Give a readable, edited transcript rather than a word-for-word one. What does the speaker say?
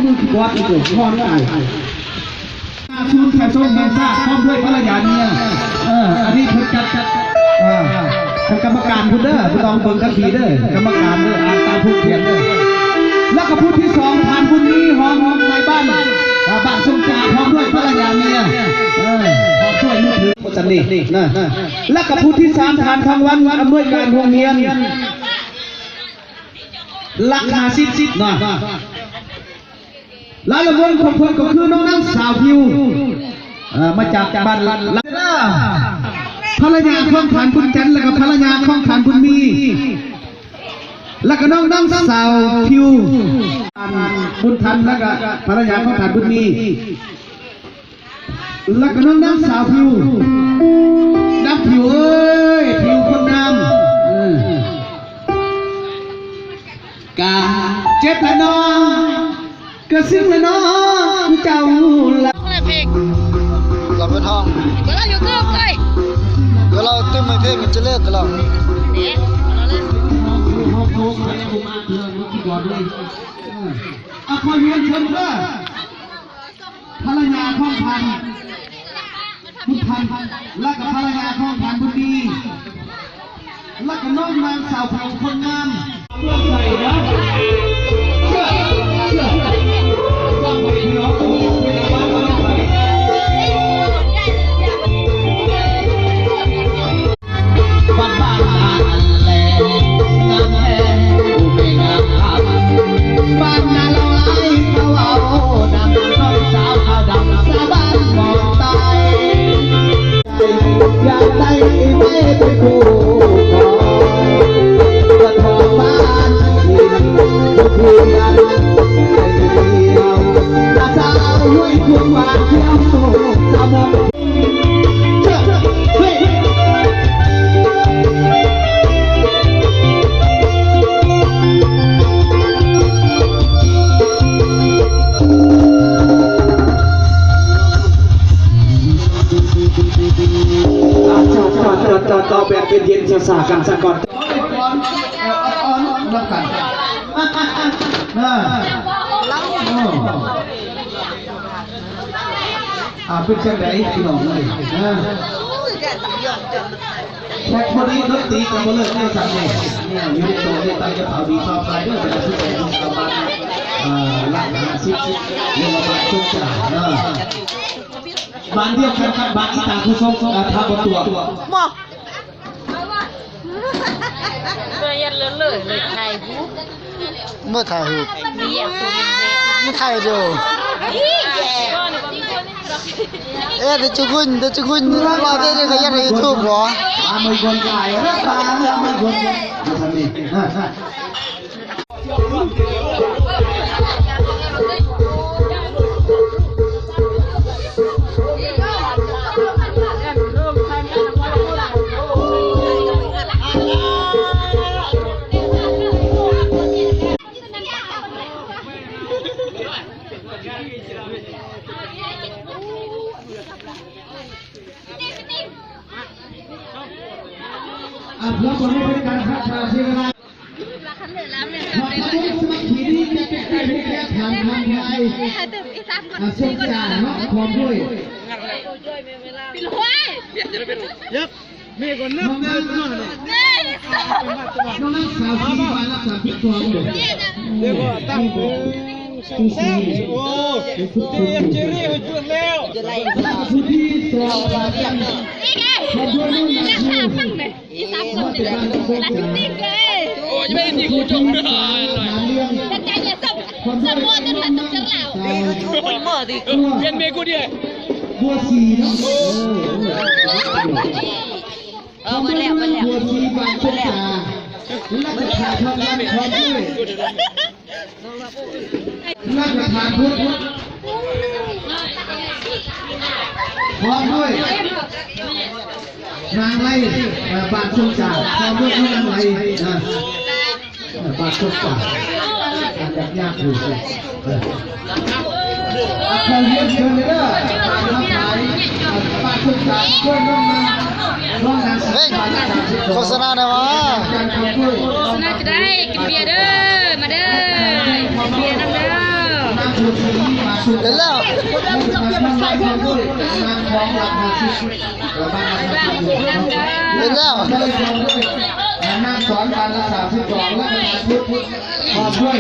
มึงวัดอีกตัวพ่อได้ชูนแถวส้มแมงซ่าพร้อมด้วยภรรยาเนี่ยอันนี้คือจัดกรรมการคุณเด้อคุณลองเบิ่งกันทีเด้อกรรมการเด้ออ่านตามผู้เขียนเด้อแล้วก็ผู้ที่สองผ่านบุญนี้ห้องในบ้านสมจ่าพร้อมด้วยภรรยาเนี่ยพร้อมด้วยมือถือคนนี้นะแล้วก็ผู้ที่สามผ่านทางวันอำนวยการโรงเรียนราคา10นะแล้วรางวัลของคนก็คือน้องนางสาวพิวมาจากบ้านลัดภรรยาของขานบุญจันทร์แล้วก็ภรรยาของขานบุญมีแล้วก็น้องสาวพิวบุญทันแล้วก็ภรรยาของขานบุญมีแล้วก็น้องสาวพิวนับพิวเอ้ยพิวคนงามกาเจ็บแล้วน้องกระซิบแล้วน้องเจ้าละเราไปท่องเวลาอยู่ก็ไปเวลาตึ้มไม่เพ่มันจะเลิกกันหรอกเนี่ยเราเล่นคอยเรียนเชิญเด้อภรรยาของพันบุญพันและกับภรรยาของพันบุญดีและกับน้องนางสาวผิวคนงามใส่นะต่อแบบเป็นเย็นสากันสักก่อนรักกันเป็นเช่นไรพี่น้องเลยแค่คนนี้นักตีกันมาเลยได้สั่งเลยเนี่ยยูนิโตได้ตั้งกระเป๋าดีชอบใครด้วยแต่ละชุดแต่ละประมาณหลัก50เรียกว่าบาทชุดจ่ายบ้านเดียวกันครับบ้านอีตาผู้ชมทำตัวตัวยันเลยไทยบุ๊กเมื่อถ่ายรูปมีอย่างตัวนี้ไม่ถ่ายเดียวเดี๋ยวจะคุณรอได้เลยเขาอยากให้ยูทูบเหรอไม่คนถ่ายไม่คนทำนี่เพื่อคนให้บริการพัฒนาเสียเวลาพอเขาสมัครทีนี้จะเป็นการให้แก้ทางไทยเส้นจ่าเนาะพร้อมด้วยปิดหัวยับมีคนนับเงินด้วยน้องนักสาวที่บ้านรักษาพิษตัวอยู่เดี๋ยวตั้งโอ้เจรี่หุ่นจุดแล้วจะไล่ผู้ที่สองนี่ไงจะฆ่าทั้งเลยอีสามคนเลยรักจริงเลยโอ้ยไม่จริงกูจงเลยแต่ใจอย่าสับสับโม่จนทันต้องจังเหล่าคนเมื่อดิเย็นเมกูดิบัวสีนะมาแล้วบัวสีบางชุดจ่าและกระถางทองคำพร้อมด้วยและกระถางพุทธพร้อมด้วยนางไล่บางชุดจ่าพร้อมด้วยนางไล่บางชุดจ่าแบบยากอยู่ใครเรียนเชิญเลยนะบางชุดจ่าช่วยน้องนางโฆษณาหน่อยวะโฆษณาจะได้กินเบียร์เด้อมาเด้อเบียร์น้ำเด้อ เห็นแล้ว นางของหลัก50บ้าน เห็นแล้ว นางสอนการรักษาที่2และนางพุทธพร้อมด้วย